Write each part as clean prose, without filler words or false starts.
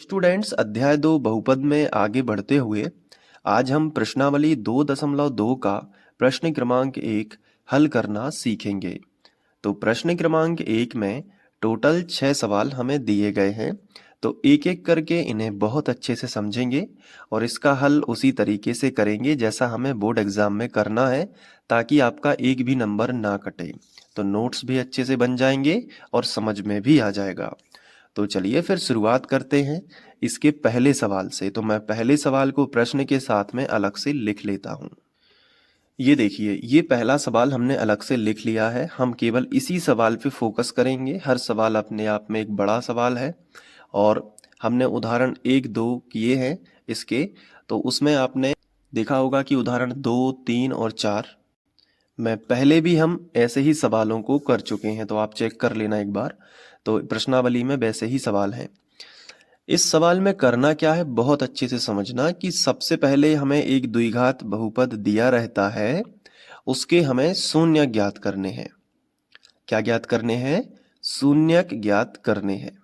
Students अध्याय 2 बहुपद में आगे बढ़ते हुए आज हम प्रश्नावली 2.2 का प्रश्न क्रमांक 1 हल करना सीखेंगे। तो प्रश्न क्रमांक 1 में टोटल 6 सवाल हमें दिए गए हैं। तो एक एक करके इन्हें बहुत अच्छे से समझेंगे और इसका हल उसी तरीके से करेंगे जैसा हमें बोर्ड एग्जाम में करना है, ताकि आपका एक भी नंबर ना कटे। तो नोट्स भी अच्छे से बन जाएंगे और समझ में भी आ जाएगा। तो चलिए फिर शुरुआत करते हैं इसके पहले सवाल से। तो मैं पहले सवाल को प्रश्न के साथ में अलग से लिख लेता हूँ। ये देखिए, ये पहला सवाल हमने अलग से लिख लिया है। हम केवल इसी सवाल पे फोकस करेंगे। हर सवाल अपने आप में एक बड़ा सवाल है और हमने उदाहरण 1, 2 किए हैं इसके। तो उसमें आपने देखा होगा कि उदाहरण 2, 3 और 4 में पहले भी हम ऐसे ही सवालों को कर चुके हैं। तो आप चेक कर लेना एक बार। तो प्रश्नावली में वैसे ही सवाल हैं। इस सवाल में करना क्या है, बहुत अच्छे से समझना कि सबसे पहले हमें एक द्विघात बहुपद दिया रहता है, उसके हमें शून्य ज्ञात करने हैं। क्या ज्ञात करने हैं? शून्यक ज्ञात करने हैं।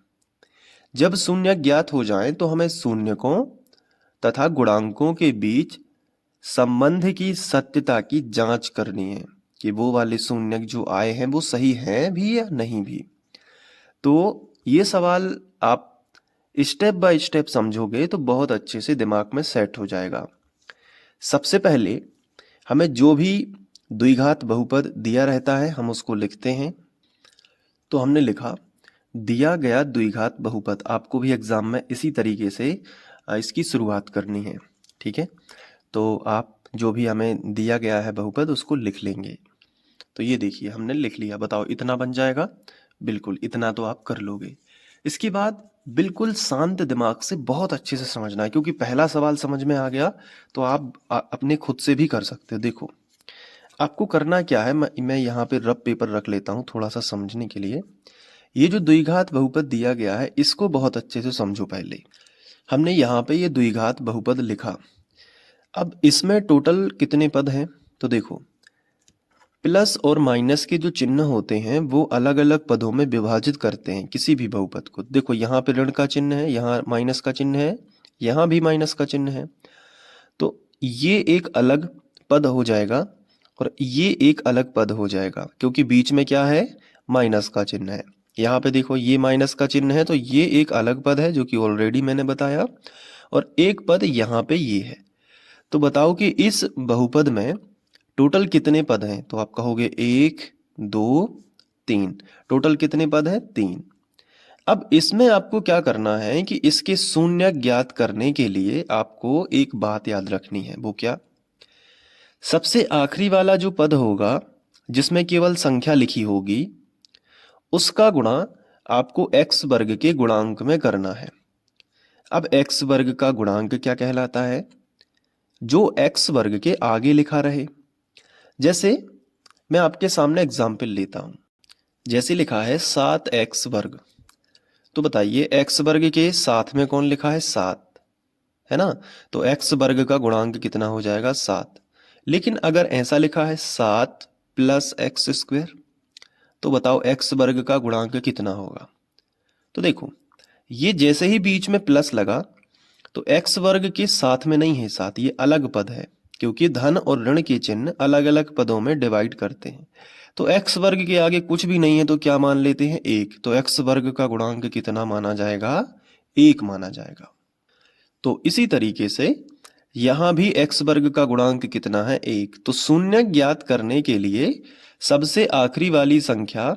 जब शून्यक ज्ञात हो जाएं तो हमें शून्यकों तथा गुणांकों के बीच संबंध की सत्यता की जांच करनी है कि वो वाले शून्यक जो आए हैं वो सही हैं भी या नहीं भी। तो ये सवाल आप स्टेप बाय स्टेप समझोगे तो बहुत अच्छे से दिमाग में सेट हो जाएगा। सबसे पहले हमें जो भी द्विघात बहुपद दिया रहता है हम उसको लिखते हैं। तो हमने लिखा दिया गया द्विघात बहुपद। आपको भी एग्जाम में इसी तरीके से इसकी शुरुआत करनी है, ठीक है। तो आप जो भी हमें दिया गया है बहुपद उसको लिख लेंगे। तो ये देखिए हमने लिख लिया। बताओ इतना बन जाएगा? बिल्कुल, इतना तो आप कर लोगे। इसके बाद बिल्कुल शांत दिमाग से बहुत अच्छे से समझना है, क्योंकि पहला सवाल समझ में आ गया तो आप अपने खुद से भी कर सकते हो। देखो आपको करना क्या है, मैं यहाँ पे रफ पेपर रख लेता हूँ थोड़ा सा समझने के लिए। ये जो द्विघात बहुपद दिया गया है इसको बहुत अच्छे से समझो। पहले हमने यहाँ पे ये द्विघात बहुपद लिखा। अब इसमें टोटल कितने पद हैं? तो देखो प्लस और माइनस के जो चिन्ह होते हैं वो अलग अलग पदों में विभाजित करते हैं किसी भी बहुपद को। देखो यहाँ पे ऋण का चिन्ह है, यहाँ माइनस का चिन्ह है, यहाँ भी माइनस का चिन्ह है। तो ये एक अलग पद हो जाएगा और ये एक अलग पद हो जाएगा, क्योंकि बीच में क्या है? माइनस का चिन्ह है। यहाँ पे देखो ये माइनस का चिन्ह है तो ये एक अलग पद है जो कि ऑलरेडी मैंने बताया, और एक पद यहाँ पे ये है। तो बताओ कि इस बहुपद में टोटल कितने पद हैं? तो आप कहोगे 1, 2, 3। टोटल कितने पद हैं? 3। अब इसमें आपको क्या करना है कि इसके शून्य ज्ञात करने के लिए आपको एक बात याद रखनी है। वो क्या? सबसे आखिरी वाला जो पद होगा जिसमें केवल संख्या लिखी होगी उसका गुणा आपको x वर्ग के गुणांक में करना है। अब x वर्ग का गुणांक क्या कहलाता है? जो x वर्ग के आगे लिखा रहे। जैसे मैं आपके सामने एग्जाम्पल लेता हूं। जैसे लिखा है 7x वर्ग, तो बताइए x वर्ग के साथ में कौन लिखा है? 7 है ना। तो x वर्ग का गुणांक कितना हो जाएगा? 7। लेकिन अगर ऐसा लिखा है 7 प्लस एक्स स्क्वायर, तो बताओ x वर्ग का गुणांक कितना होगा? तो देखो ये जैसे ही बीच में प्लस लगा तो x वर्ग के साथ में नहीं है 7, ये अलग पद है, क्योंकि धन और ऋण के चिन्ह अलग अलग पदों में डिवाइड करते हैं। तो x वर्ग के आगे कुछ भी नहीं है तो क्या मान लेते हैं? 1। तो x वर्ग का गुणांक कितना माना जाएगा? 1 माना जाएगा। तो इसी तरीके से यहां भी x वर्ग का गुणांक कितना है? 1। तो शून्य ज्ञात करने के लिए सबसे आखिरी वाली संख्या,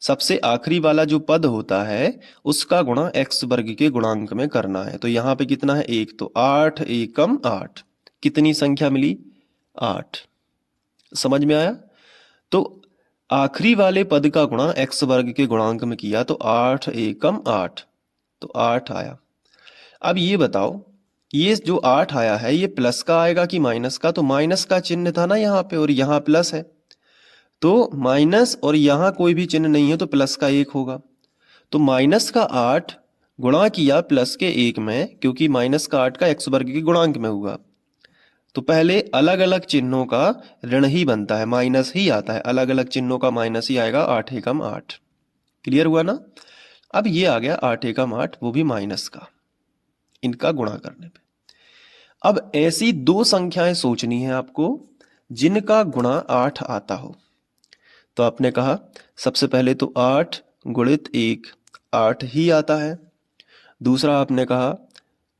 सबसे आखिरी वाला जो पद होता है उसका गुणा x वर्ग के गुणांक में करना है। तो यहाँ पे कितना है? 1। तो 8 एकम 8। कितनी संख्या मिली? 8। समझ में आया? तो आखिरी वाले पद का गुणा x वर्ग के गुणांक में किया तो 8 एकम 8, तो 8 आया। अब ये बताओ ये जो 8 आया है ये प्लस का आएगा कि माइनस का? तो माइनस का चिन्ह था ना यहाँ पे और यहाँ प्लस है, तो माइनस और यहाँ कोई भी चिन्ह नहीं है तो प्लस का 1 होगा। तो माइनस का 8 गुणा किया प्लस के 1 में, क्योंकि माइनस का 8 का x वर्ग के गुणांक में हुआ। तो पहले अलग अलग चिन्हों का ऋण ही बनता है, माइनस ही आता है। अलग अलग चिन्हों का माइनस ही आएगा। 8 एकम 8। क्लियर हुआ ना? अब ये आ गया 8 एकम 8, वो भी माइनस का। इनका गुणा करने पे। अब ऐसी दो संख्याएं सोचनी है आपको जिनका गुणा 8 आता हो। तो आपने कहा सबसे पहले तो 8 गुणित 1 8 ही आता है। दूसरा आपने कहा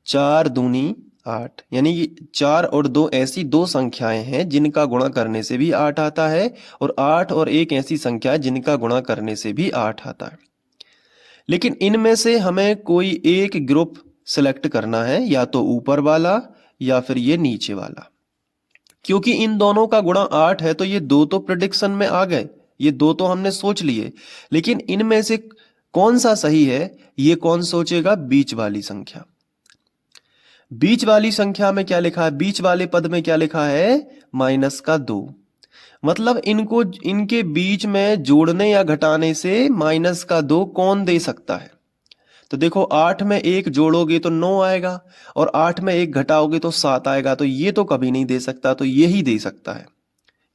4 दूनी 8, यानी कि 4 और 2 ऐसी दो संख्याएं हैं जिनका गुणा करने से भी 8 आता है, और 8 और 1 ऐसी संख्या है जिनका गुणा करने से भी 8 आता है। लेकिन इनमें से हमें कोई एक ग्रुप सेलेक्ट करना है, या तो ऊपर वाला या फिर ये नीचे वाला। क्योंकि इन दोनों का गुणा 8 है तो ये दो तो प्रिडिक्शन में आ गए, ये दो तो हमने सोच लिए, लेकिन इनमें से कौन सा सही है ये कौन सोचेगा? बीच वाली संख्या। बीच वाली संख्या में क्या लिखा है? बीच वाले पद में क्या लिखा है? -2। मतलब इनको इनके बीच में जोड़ने या घटाने से -2 कौन दे सकता है? तो देखो 8 में 1 जोड़ोगे तो 9 आएगा, और 8 में 1 घटाओगे तो 7 आएगा। तो ये तो कभी नहीं दे सकता, तो ये ही दे सकता है।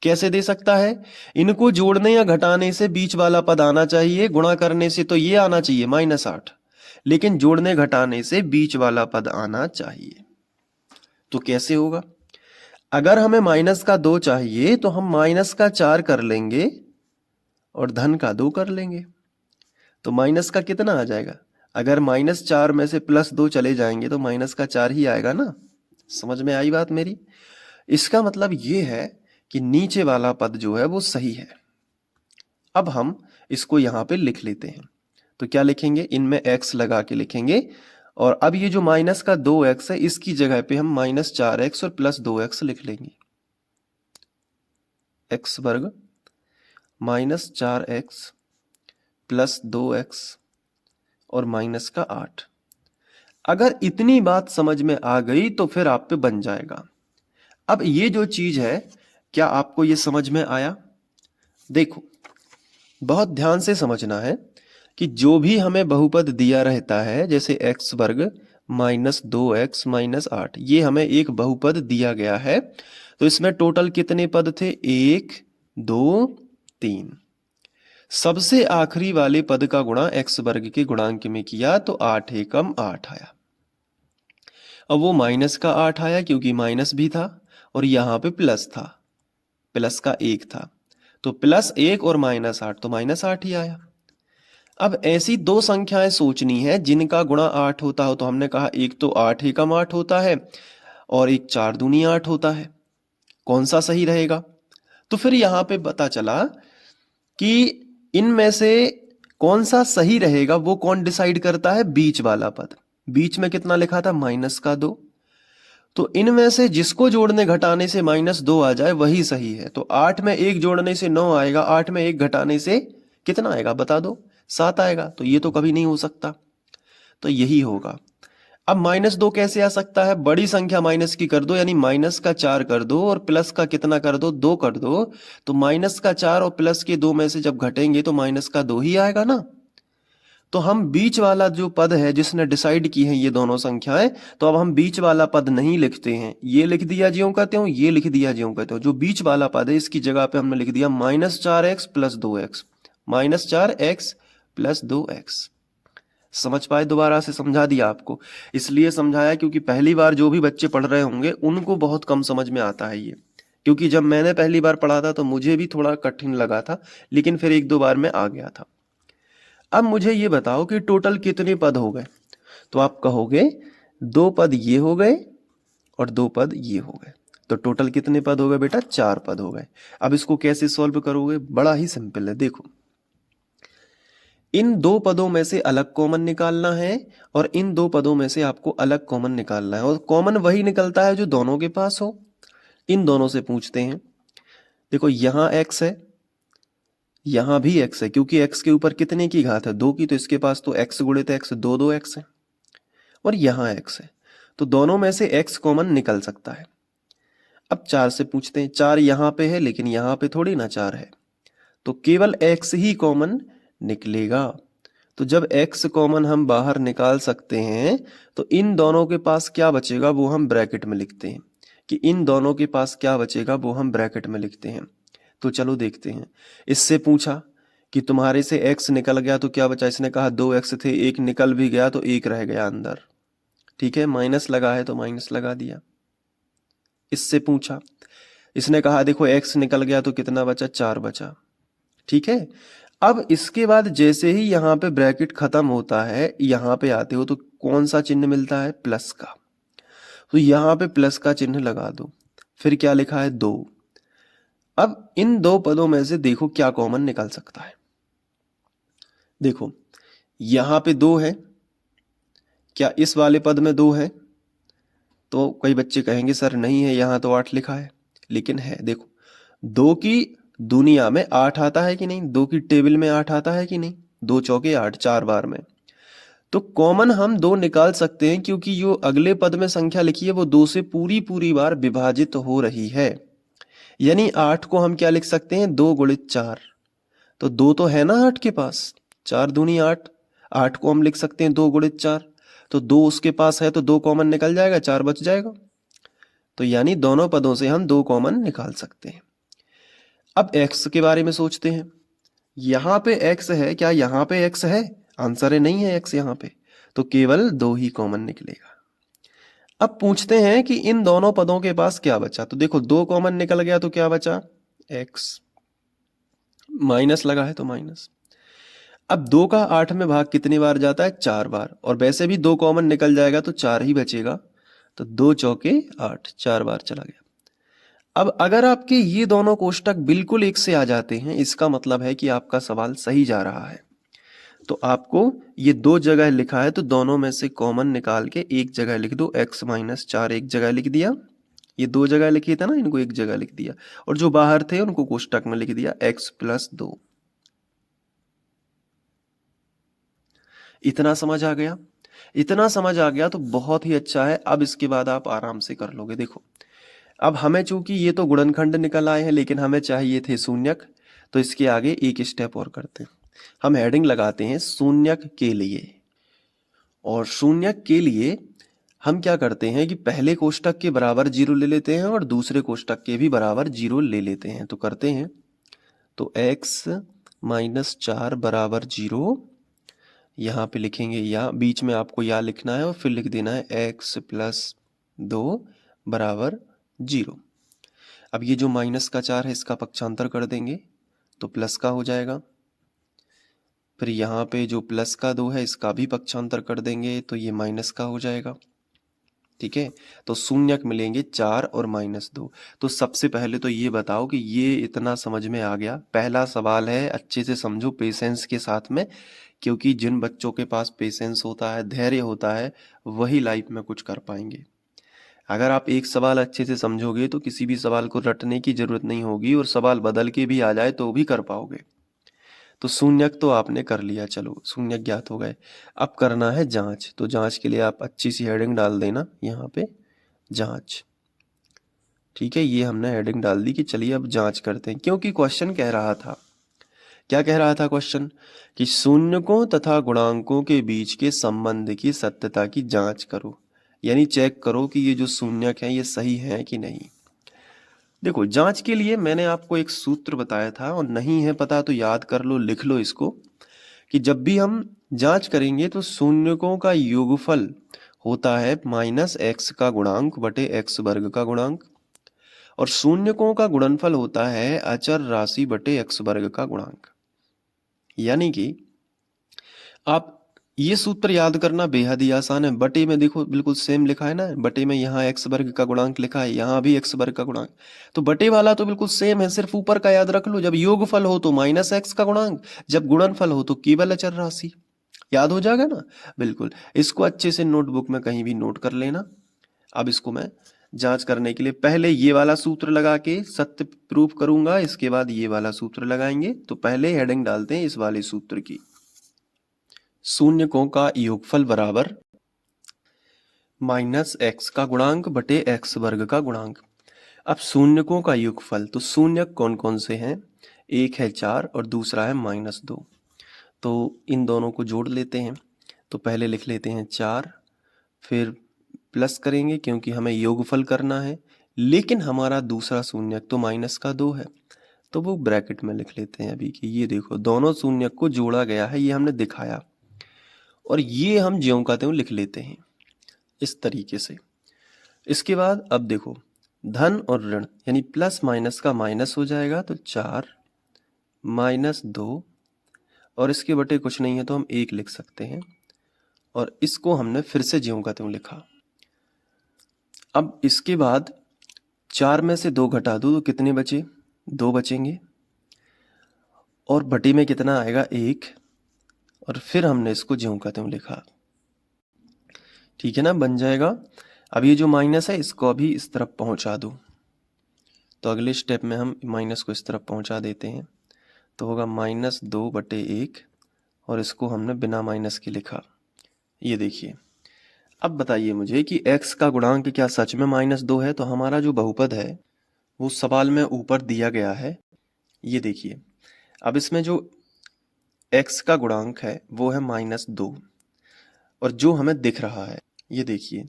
कैसे दे सकता है? इनको जोड़ने या घटाने से बीच वाला पद आना चाहिए, गुणा करने से तो ये आना चाहिए -8, लेकिन जोड़ने घटाने से बीच वाला पद आना चाहिए। तो कैसे होगा? अगर हमें -2 चाहिए तो हम -4 कर लेंगे और धन का 2 कर लेंगे। तो माइनस का कितना आ जाएगा? अगर -4 में से +2 चले जाएंगे तो -4 ही आएगा ना। समझ में आई बात मेरी? इसका मतलब ये है कि नीचे वाला पद जो है वो सही है। अब हम इसको यहाँ पे लिख लेते हैं। तो क्या लिखेंगे? इनमें x लगा के लिखेंगे, और अब ये जो -2x है इसकी जगह पे हम -4x और +2x लिख लेंगे। x वर्ग -4x +2x और -8। अगर इतनी बात समझ में आ गई तो फिर आप पे बन जाएगा। अब ये जो चीज है, क्या आपको ये समझ में आया? देखो बहुत ध्यान से समझना है कि जो भी हमें बहुपद दिया रहता है, जैसे x वर्ग -2x -8, ये हमें एक बहुपद दिया गया है। तो इसमें टोटल कितने पद थे? 1 2 3। सबसे आखिरी वाले पद का गुणा x वर्ग के गुणांक में किया तो 8 एकम 8 आया। अब वो माइनस का 8 आया क्योंकि माइनस भी था और यहाँ पे प्लस था, प्लस का 1 था, तो +1 और -8 तो -8 ही आया। अब ऐसी दो संख्याएं सोचनी है जिनका गुणा 8 होता हो। तो हमने कहा एक तो 8 एकम 8 होता है और एक 4 दूनी 8 होता है। कौन सा सही रहेगा? तो फिर यहाँ पे पता चला कि इनमें से कौन सा सही रहेगा वो कौन डिसाइड करता है? बीच वाला पद। बीच में कितना लिखा था? -2। तो इनमें से जिसको जोड़ने घटाने से -2 आ जाए वही सही है। तो 8 में 1 जोड़ने से 9 आएगा, 8 में 1 घटाने से कितना आएगा बता दो? 7 आएगा। तो ये तो कभी नहीं हो सकता, तो यही होगा। अब -2 कैसे आ सकता है? बड़ी संख्या माइनस की कर दो, यानी -4 कर दो और प्लस का कितना कर दो? 2 कर दो। तो -4 और प्लस के 2 में से जब घटेंगे तो -2 ही आएगा ना। तो हम बीच वाला जो पद है जिसने डिसाइड की है ये दोनों संख्याएं, तो अब हम बीच वाला पद नहीं लिखते हैं, ये लिख दिया ज्यों कहते हो, ये लिख दिया ज्यों कहते हो। जो बीच वाला पद है इसकी जगह पे हमने लिख दिया -4x + 2x, -4x + 2x। समझ पाए? दोबारा से समझा दिया आपको। इसलिए समझाया क्योंकि पहली बार जो भी बच्चे पढ़ रहे होंगे उनको बहुत कम समझ में आता है ये, क्योंकि जब मैंने पहली बार पढ़ा था तो मुझे भी थोड़ा कठिन लगा था, लेकिन फिर 1-2 बार में आ गया था। अब मुझे ये बताओ कि टोटल कितने पद हो गए? तो आप कहोगे 2 पद ये हो गए और 2 पद ये हो गए। तो टोटल कितने पद हो गए बेटा? 4 पद हो गए। अब इसको कैसे सॉल्व करोगे? बड़ा ही सिंपल है। देखो इन 2 पदों में से अलग कॉमन निकालना है और इन 2 पदों में से आपको अलग कॉमन निकालना है, और कॉमन वही निकलता है जो दोनों के पास हो। इन दोनों से पूछते हैं। देखो यहाँ x है, यहाँ भी x है, क्योंकि x के ऊपर कितने की घात है? 2 की, तो इसके पास तो x गुणित x 2x है, और यहाँ x है, तो दोनों में से x कॉमन निकल सकता है। अब 4 से पूछते हैं। 4 यहाँ पे है लेकिन यहाँ पे थोड़ी ना 4 है, तो केवल x ही कॉमन निकलेगा। तो जब x कॉमन हम बाहर निकाल सकते हैं तो इन दोनों के पास क्या बचेगा वो हम ब्रैकेट में लिखते हैं, कि इन दोनों के पास क्या बचेगा वो हम ब्रैकेट में लिखते हैं। तो चलो देखते हैं। इससे पूछा कि तुम्हारे से x निकल गया तो क्या बचा? इसने कहा 2x थे, 1 निकल भी गया तो 1 रह गया अंदर। ठीक है, माइनस लगा है तो माइनस लगा दिया। इससे पूछा, इसने कहा देखो x निकल गया तो कितना बचा, 4 बचा। ठीक है, अब इसके बाद जैसे ही यहाँ पे ब्रैकेट खत्म होता है, यहाँ पे आते हो तो कौन सा चिन्ह मिलता है, प्लस का। तो यहाँ पे प्लस का चिन्ह लगा दो। फिर क्या लिखा है, 2। अब इन दो पदों में से देखो क्या कॉमन निकल सकता है। देखो यहाँ पे 2 है, क्या इस वाले पद में 2 है? तो कई बच्चे कहेंगे सर नहीं है, यहाँ तो 8 लिखा है, लेकिन है। देखो 2 की दुनिया में 8 आता है कि नहीं, 2 की टेबल में 8 आता है कि नहीं, 2 चौके 8, 4 बार में। तो कॉमन हम 2 निकाल सकते हैं, क्योंकि जो अगले पद में संख्या लिखी है वो 2 से पूरी पूरी बार विभाजित हो रही है। यानी 8 को हम क्या लिख सकते हैं, 2 गुणित 4। तो 2 तो है ना 8 के पास, 4 दूनी 8, 8 को हम लिख सकते हैं 2 गुणित 4। तो 2 उसके पास है तो 2 कॉमन निकल जाएगा, 4 बच जाएगा। तो यानी दोनों पदों से हम 2 कॉमन निकाल सकते हैं। अब x के बारे में सोचते हैं। यहाँ पे x है, क्या यहाँ पे x है? आंसर है नहीं है x यहाँ पे, तो केवल 2 ही कॉमन निकलेगा। अब पूछते हैं कि इन दोनों पदों के पास क्या बचा। तो देखो 2 कॉमन निकल गया तो क्या बचा, x, माइनस लगा है तो माइनस। अब 2 का 8 में भाग कितनी बार जाता है, 4 बार, और वैसे भी 2 कॉमन निकल जाएगा तो 4 ही बचेगा। तो 2 चौके 8, 4 बार चला गया। अब अगर आपके ये दोनों कोष्टक बिल्कुल एक से आ जाते हैं, इसका मतलब है कि आपका सवाल सही जा रहा है। तो आपको ये 2 जगह लिखा है तो दोनों में से कॉमन निकाल के एक जगह लिख दो, x माइनस 4 एक जगह लिख दिया। ये 2 जगह लिखे थे ना, इनको एक जगह लिख दिया, और जो बाहर थे उनको कोष्टक में लिख दिया x प्लस 2। इतना समझ आ गया? इतना समझ आ गया तो बहुत ही अच्छा है। अब इसके बाद आप आराम से कर लोगे। देखो अब हमें चूंकि ये तो गुणनखंड निकल आए हैं, लेकिन हमें चाहिए थे शून्यक, तो इसके आगे एक स्टेप और करते हैं। हम हेडिंग लगाते हैं शून्यक के लिए। और शून्यक के लिए हम क्या करते हैं कि पहले कोष्टक के बराबर 0 ले लेते हैं और दूसरे कोष्टक के भी बराबर 0 ले लेते हैं। तो करते हैं, तो x माइनस 4 बराबर 0, यहाँ पे लिखेंगे या, बीच में आपको या लिखना है और फिर लिख देना है x प्लस 2 बराबर 0। अब ये जो माइनस का 4 है इसका पक्षांतर कर देंगे तो प्लस का हो जाएगा। फिर यहाँ पे जो प्लस का 2 है इसका भी पक्षांतर कर देंगे तो ये माइनस का हो जाएगा। ठीक है, तो शून्यक मिलेंगे 4 और माइनस 2। तो सबसे पहले तो ये बताओ कि ये इतना समझ में आ गया? पहला सवाल है, अच्छे से समझो पेशेंस के साथ में, क्योंकि जिन बच्चों के पास पेशेंस होता है, धैर्य होता है, वही लाइफ में कुछ कर पाएंगे। अगर आप एक सवाल अच्छे से समझोगे तो किसी भी सवाल को रटने की जरूरत नहीं होगी, और सवाल बदल के भी आ जाए तो भी कर पाओगे। तो शून्यक तो आपने कर लिया, चलो शून्यक ज्ञात हो गए। अब करना है जांच। तो जांच के लिए आप अच्छी सी हेडिंग डाल देना यहाँ पे, जांच। ठीक है, ये हमने हेडिंग डाल दी कि चलिए अब जांच करते हैं, क्योंकि क्वेश्चन कह रहा था, क्या कह रहा था क्वेश्चन, कि शून्यकों तथा गुणांकों के बीच के संबंध की सत्यता की जांच करो। यानी चेक करो कि ये जो शून्यक है ये सही है कि नहीं। देखो जांच के लिए मैंने आपको एक सूत्र बताया था, और नहीं है पता तो याद कर लो, लिख लो इसको, कि जब भी हम जांच करेंगे तो शून्यकों का योगफल होता है माइनस एक्स का गुणांक बटे एक्स वर्ग का गुणांक, और शून्यकों का गुणनफल होता है अचर राशि बटे एक्स वर्ग का गुणांक। यानी कि आप ये सूत्र याद करना बेहद ही आसान है। बटे में देखो बिल्कुल सेम लिखा है ना, बटे में यहाँ एक्स वर्ग का गुणांक लिखा है, यहाँ भी एक्स वर्ग का गुणांक, तो बटे वाला तो बिल्कुल सेम है, सिर्फ ऊपर का याद रख लो। जब योगफल हो तो माइनस एक्स का गुणांक, जब गुणनफल हो तो केवल अचर राशि। याद हो जाएगा ना, बिल्कुल। इसको अच्छे से नोटबुक में कहीं भी नोट कर लेना। अब इसको मैं जांच करने के लिए पहले ये वाला सूत्र लगा के सत्य प्रूफ करूंगा, इसके बाद ये वाला सूत्र लगाएंगे। तो पहले हेडिंग डालते हैं इस वाले सूत्र की, शून्यकों का योगफल बराबर माइनस एक्स का गुणांक बटे एक्स वर्ग का गुणांक। अब शून्यकों का योगफल, तो शून्यक कौन कौन से हैं, एक है 4 और दूसरा है -2। तो इन दोनों को जोड़ लेते हैं। तो पहले लिख लेते हैं 4, फिर प्लस करेंगे क्योंकि हमें योगफल करना है, लेकिन हमारा दूसरा शून्यक तो -2 है, तो वो ब्रैकेट में लिख लेते हैं अभी कि ये देखो दोनों शून्यक को जोड़ा गया है, ये हमने दिखाया, और ये हम ज्यों का त्यों लिख लेते हैं। इस तरीके से। इसके बाद अब देखो, धन और ऋण यानी प्लस माइनस का माइनस हो जाएगा, तो 4 माइनस 2, और इसके बटे कुछ नहीं है तो हम 1 लिख सकते हैं, और इसको हमने फिर से ज्यों का त्यों लिखा। अब इसके बाद 4 में से 2 घटा दो तो कितने बचे? 2 बचेंगे, और बटे में कितना आएगा? 1, और फिर हमने इसको ज्यों का त्यों लिखा। ठीक है ना, बन जाएगा। अब ये जो माइनस है इसको अभी इस तरफ पहुंचा दो, तो अगले स्टेप में हम माइनस को इस तरफ पहुंचा देते हैं, तो होगा -2/1, और इसको हमने बिना माइनस के लिखा। ये देखिए। अब बताइए मुझे कि x का गुणांक क्या सच में -2 है? तो हमारा जो बहुपद है वो सवाल में ऊपर दिया गया है, ये देखिए। अब इसमें जो x का गुणांक है वो है -2, और जो हमें दिख रहा है, ये देखिए,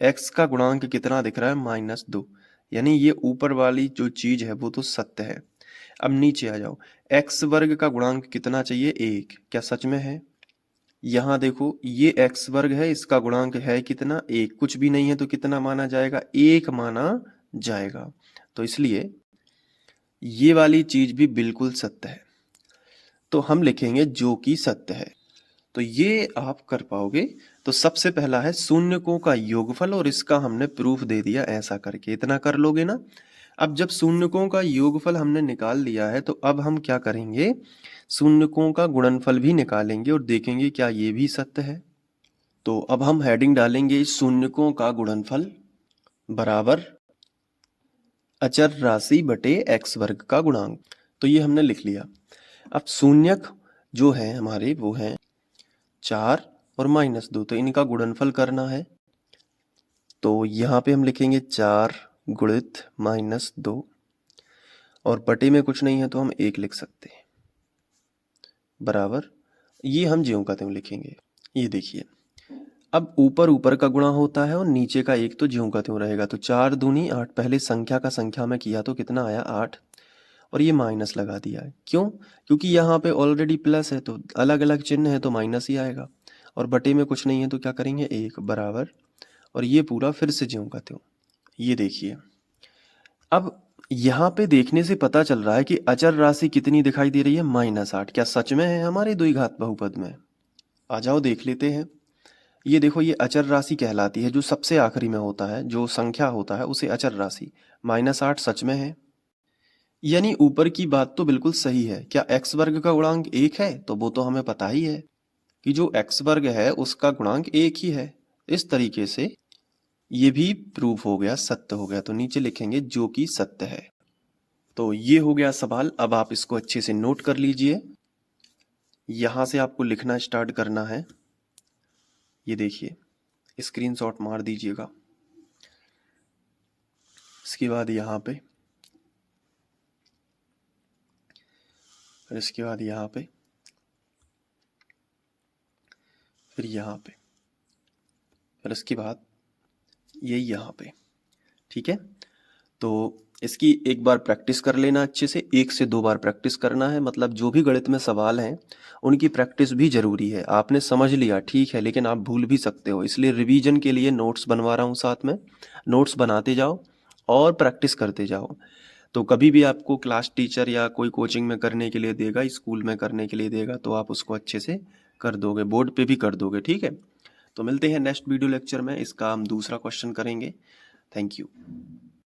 x का गुणांक कितना दिख रहा है? -2, यानी ये ऊपर वाली जो चीज है वो तो सत्य है। अब नीचे आ जाओ, x वर्ग का गुणांक कितना चाहिए? 1, क्या सच में है? यहाँ देखो, ये x वर्ग है, इसका गुणांक है कितना? 1, कुछ भी नहीं है तो कितना माना जाएगा? 1 माना जाएगा। तो इसलिए ये वाली चीज भी बिल्कुल सत्य है, तो हम लिखेंगे जो कि सत्य है। तो ये आप कर पाओगे। तो सबसे पहला है शून्यकों का योगफल, और इसका हमने प्रूफ दे दिया ऐसा करके, इतना कर लोगे ना। अब जब शून्यकों का योगफल हमने निकाल लिया है, तो अब हम क्या करेंगे? शून्यकों का गुणनफल भी निकालेंगे और देखेंगे क्या ये भी सत्य है। तो अब हम हेडिंग डालेंगे शून्यकों का गुणनफल बराबर अचर राशि बटे x वर्ग का गुणांक। तो ये हमने लिख लिया। अब शून्यक जो है हमारे वो हैं 4 और -2, तो इनका गुणनफल करना है। तो यहाँ पे हम लिखेंगे 4 गुणित -2, और बटे में कुछ नहीं है तो हम 1 लिख सकते हैं, बराबर, ये हम ज्यों का त्यों लिखेंगे। ये देखिए, अब ऊपर ऊपर का गुणा होता है और नीचे का 1 तो ज्यों का त्यों रहेगा। तो 4 दूनी 8, पहले संख्या का संख्या में किया तो कितना आया? 8, और ये माइनस लगा दिया है। क्यों? क्योंकि यहाँ पे ऑलरेडी प्लस है, तो अलग अलग चिन्ह है तो माइनस ही आएगा, और बटे में कुछ नहीं है तो क्या करेंगे? 1, बराबर, और ये पूरा फिर से ज्यों का त्यों। ये देखिए, अब यहाँ पे देखने से पता चल रहा है कि अचर राशि कितनी दिखाई दे रही है? -8। क्या सच में है हमारे द्विघात बहुपद में? आ जाओ देख लेते हैं। ये देखो, ये अचर राशि कहलाती है, जो सबसे आखिरी में होता है, जो संख्या होता है उसे अचर राशि। -8 सच में है, यानी ऊपर की बात तो बिल्कुल सही है। क्या x वर्ग का गुणांक 1 है? तो वो तो हमें पता ही है कि जो x वर्ग है उसका गुणांक 1 ही है। इस तरीके से ये भी प्रूफ हो गया, सत्य हो गया। तो नीचे लिखेंगे जो कि सत्य है। तो ये हो गया सवाल। अब आप इसको अच्छे से नोट कर लीजिए। यहां से आपको लिखना स्टार्ट करना है। ये देखिए, स्क्रीनशॉट मार दीजिएगा। इसके बाद यहाँ पे, फिर इसके बाद यहाँ पे, फिर यहाँ पे, फिर इसके बाद ये यहाँ पे। ठीक है, तो इसकी एक बार प्रैक्टिस कर लेना अच्छे से, 1 से 2 बार प्रैक्टिस करना है। मतलब जो भी गणित में सवाल हैं उनकी प्रैक्टिस भी जरूरी है। आपने समझ लिया ठीक है, लेकिन आप भूल भी सकते हो, इसलिए रिवीजन के लिए नोट्स बनवा रहा हूँ साथ में। नोट्स बनाते जाओ और प्रैक्टिस करते जाओ। तो कभी भी आपको क्लास टीचर या कोई कोचिंग में करने के लिए देगा, स्कूल में करने के लिए देगा, तो आप उसको अच्छे से कर दोगे, बोर्ड पे भी कर दोगे। ठीक है, तो मिलते हैं नेक्स्ट वीडियो लेक्चर में, इसका हम दूसरा क्वेश्चन करेंगे। Thank you.